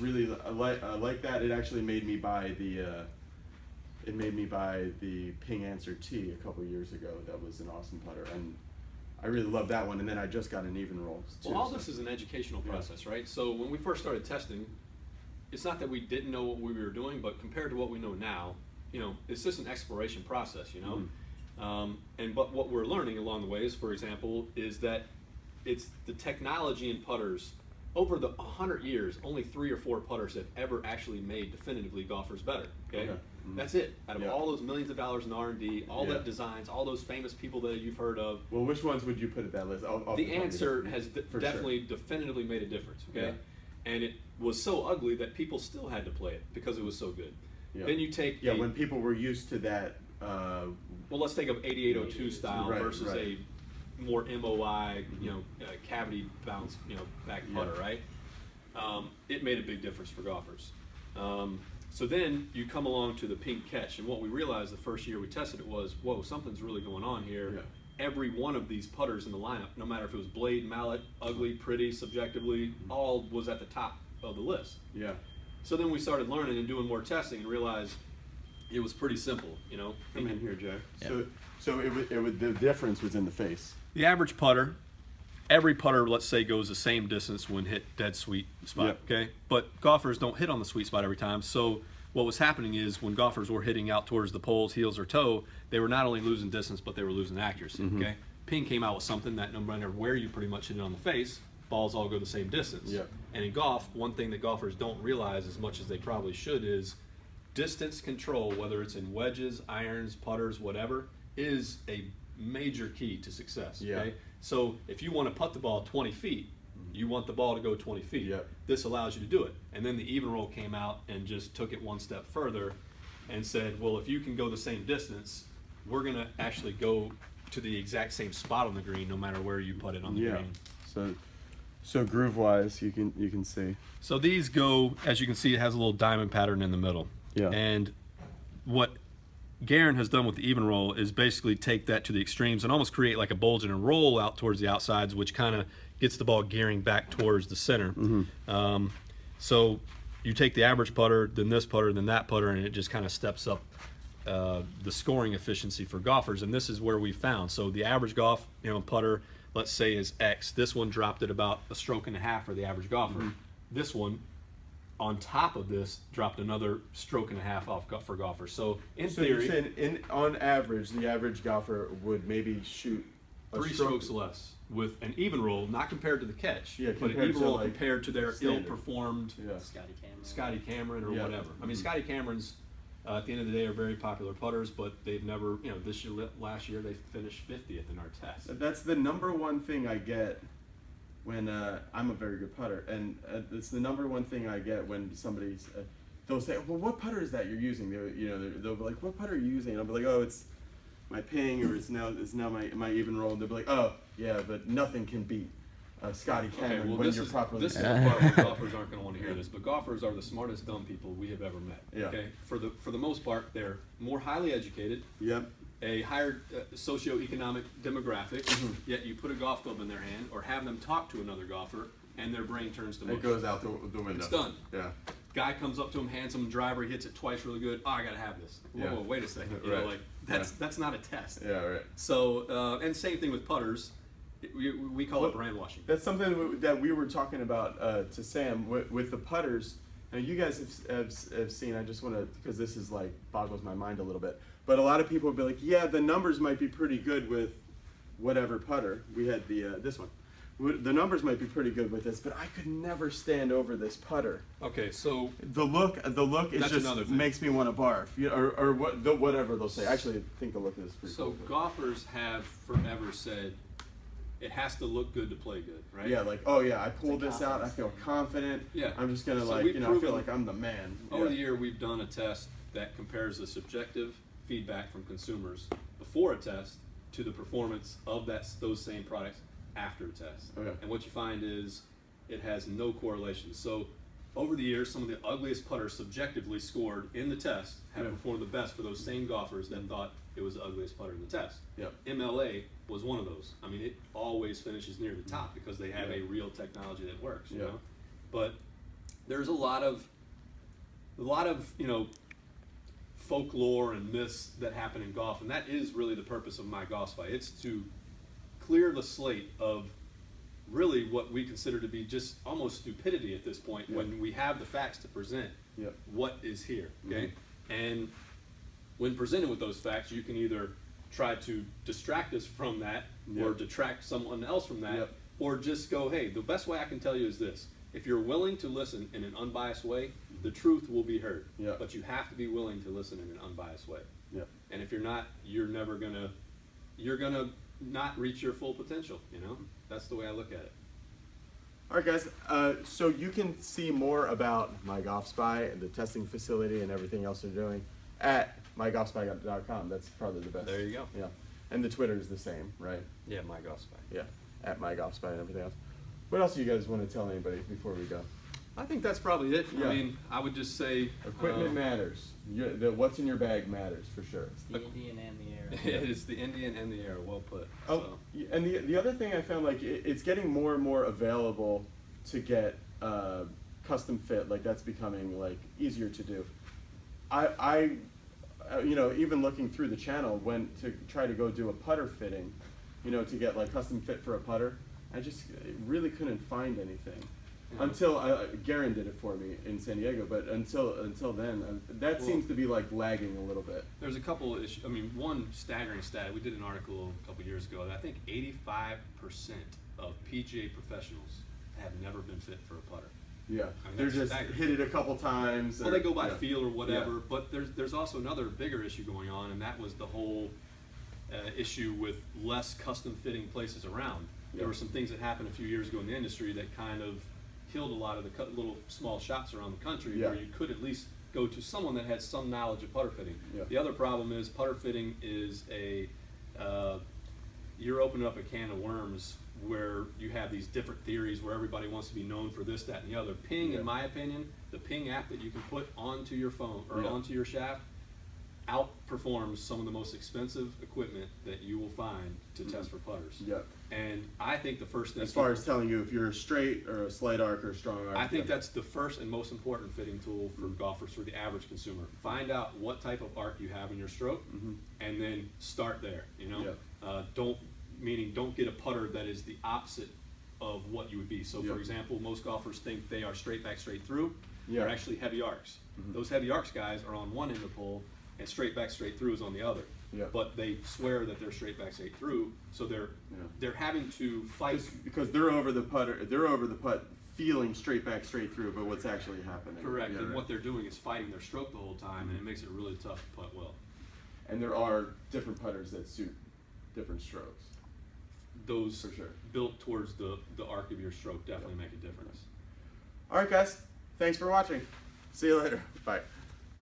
really I like that. It actually made me buy the Ping Answer T a couple years ago. That was an awesome putter, and I really love that one. And then I just got an even roll too. Well, all this is an educational process, right? So when we first started testing, it's not that we didn't know what we were doing, but compared to what we know now, it's just an exploration process, but what we're learning along the way is, for example, is that it's the technology in putters. Over the 100 years, only 3 or 4 putters have ever actually made definitively golfers better. Okay, that's it. Out of all those millions of dollars in R&D, all that designs, all those famous people that you've heard of. Well, which ones would you put at that list? The Answer has definitively made a difference. Okay, and it was so ugly that people still had to play it because it was so good. Then you take when people were used to that. Well, let's think of 8802 style versus a more MOI, cavity bounce, back putter, right? It made a big difference for golfers. So then you come along to the pink catch, and what we realized the first year we tested it was, whoa, something's really going on here. Every one of these putters in the lineup, no matter if it was blade, mallet, ugly, pretty, subjectively, all was at the top of the list. So then we started learning and doing more testing and realized it was pretty simple, Come in here, Joe. So the difference was in the face. The average putter, every putter, let's say, goes the same distance when hit dead sweet spot, okay? But golfers don't hit on the sweet spot every time. So what was happening is when golfers were hitting out towards the poles, heels, or toe, they were not only losing distance, but they were losing accuracy, okay? Ping came out with something that no matter where you pretty much hit it on the face, balls all go the same distance. And in golf, one thing that golfers don't realize as much as they probably should is distance control, whether it's in wedges, irons, putters, whatever, is a major key to success. Okay? So if you want to putt the ball 20 feet, you want the ball to go 20 feet. This allows you to do it. And then the even roll came out and just took it one step further and said, well, if you can go the same distance, we're going to actually go to the exact same spot on the green no matter where you put it on the green. So groove wise, you can see. So these go, as you can see, it has a little diamond pattern in the middle. And what Garen has done with the even roll is basically take that to the extremes and almost create like a bulge and a roll out towards the outsides, which kind of gets the ball gearing back towards the center. So you take the average putter, then this putter, then that putter, and it just kind of steps up the scoring efficiency for golfers. And this is where we found. So the average golf putter, let's say, is X. This one dropped at about a stroke and a half for the average golfer. This one, on top of this, dropped another stroke and a half off for golfers. So in theory, you're saying on average, the average golfer would maybe shoot 3 strokes less with an even roll, not compared to the catch, but an compared even to, roll like, compared to their standard. ill-performed Scotty Cameron or whatever. I mean, Scotty Camerons, at the end of the day, are very popular putters, but they've never, last year they finished 50th in our test. That's the number one thing I get when I'm a very good putter, and it's the number one thing I get when somebody's they'll say, well, what putter is that you're using? They'll be like, what putter are you using? And I'll be like, oh, it's my Ping, or it's now my even roll. And they'll be like, oh yeah, but nothing can beat Scotty Cameron when you're properly. This is the part where golfers aren't going to want to hear this, but golfers are the smartest dumb people we have ever met. Okay, for the most part, they're more highly educated. A higher socioeconomic demographic, yet you put a golf club in their hand or have them talk to another golfer, and their brain turns to mush. It goes out the window. It's done. Guy comes up to him, hands him a driver, he hits it twice really good. Oh, I gotta have this. Whoa, wait a second. That's not a test. So and same thing with putters. We call it brand washing. That's something that we were talking about to Sam with the putters. Now you guys have seen. I just want to, because this is like boggles my mind a little bit. But a lot of people would be like, yeah, the numbers might be pretty good with whatever putter. We had this one. The numbers might be pretty good with this, but I could never stand over this putter. Okay, so the look is just makes me want to barf, or whatever they'll say. Actually, I think the look of this is pretty cool. So golfers have forever said it has to look good to play good, right? Yeah, like, oh yeah, I pulled this out, I feel confident. I'm just gonna I feel like I'm the man. Over the year, we've done a test that compares the subjective feedback from consumers before a test to the performance of those same products after a test. And what you find is it has no correlation. So over the years, some of the ugliest putters subjectively scored in the test have performed the best for those same golfers that thought it was the ugliest putter in the test. MLA was one of those. I mean, it always finishes near the top because they have a real technology that works, you know? But there's a lot of folklore and myths that happen in golf, and that is really the purpose of MyGolfSpy. It's to clear the slate of really what we consider to be just almost stupidity at this point, when we have the facts to present what is here, okay? And when presented with those facts, you can either try to distract us from that or detract someone else from that, or just go, hey, the best way I can tell you is this. If you're willing to listen in an unbiased way, the truth will be heard. But you have to be willing to listen in an unbiased way. And if you're not, you're gonna not reach your full potential, you know? That's the way I look at it. All right, guys. So you can see more about MyGolfSpy and the testing facility and everything else they're doing at MyGolfSpy.com. That's probably the best. There you go. Yeah. And the Twitter is the same, right? Yeah, MyGolfSpy. Yeah, at MyGolfSpy and everything else. What else do you guys want to tell anybody before we go? I think that's probably it. I mean, I would just say equipment matters. What's in your bag matters for sure. The Indian and the air. It is the Indian and the air. Well put. Oh, so. And the other thing I found, like, it's getting more and more available to get custom fit. Like, that's becoming like easier to do. I even looking through the channel, went to try to go do a putter fitting, to get like custom fit for a putter. I just really couldn't find anything. Until Garen did it for me in San Diego, but until then, that seems to be like lagging a little bit. There's a couple of issues. I mean, one staggering stat. We did an article a couple years ago that I think 85% of PGA professionals have never been fit for a putter. Yeah, I mean, they're just staggering. hit it a couple times. Well, they go by feel or whatever. But there's also another bigger issue going on, and that was the whole issue with less custom fitting places around. There were some things that happened a few years ago in the industry that kind of killed a lot of the little small shops around the country where you could at least go to someone that had some knowledge of putter fitting. The other problem is putter fitting is you're opening up a can of worms where you have these different theories where everybody wants to be known for this, that, and the other. Ping, in my opinion, the Ping app that you can put onto your phone or onto your shaft outperforms some of the most expensive equipment that you will find to test for putters. And I think the first thing, as far as telling you if you're a straight or a slight arc or a strong arc, I think that's the first and most important fitting tool for golfers, for the average consumer. Find out what type of arc you have in your stroke, and then start there. Don't get a putter that is the opposite of what you would be. So, for example, most golfers think they are straight back, straight through. They're actually heavy arcs. Those heavy arcs guys are on one end of the pole, and straight back, straight through is on the other. But they swear that they're straight back, straight through, so they're having to fight because they're over the putter. They're over the putt, feeling straight back, straight through, but what's actually happening? Correct. And what they're doing is fighting their stroke the whole time, and it makes it really tough to putt well. And there are different putters that suit different strokes. Those for sure built towards the arc of your stroke definitely make a difference. All right, guys. Thanks for watching. See you later. Bye.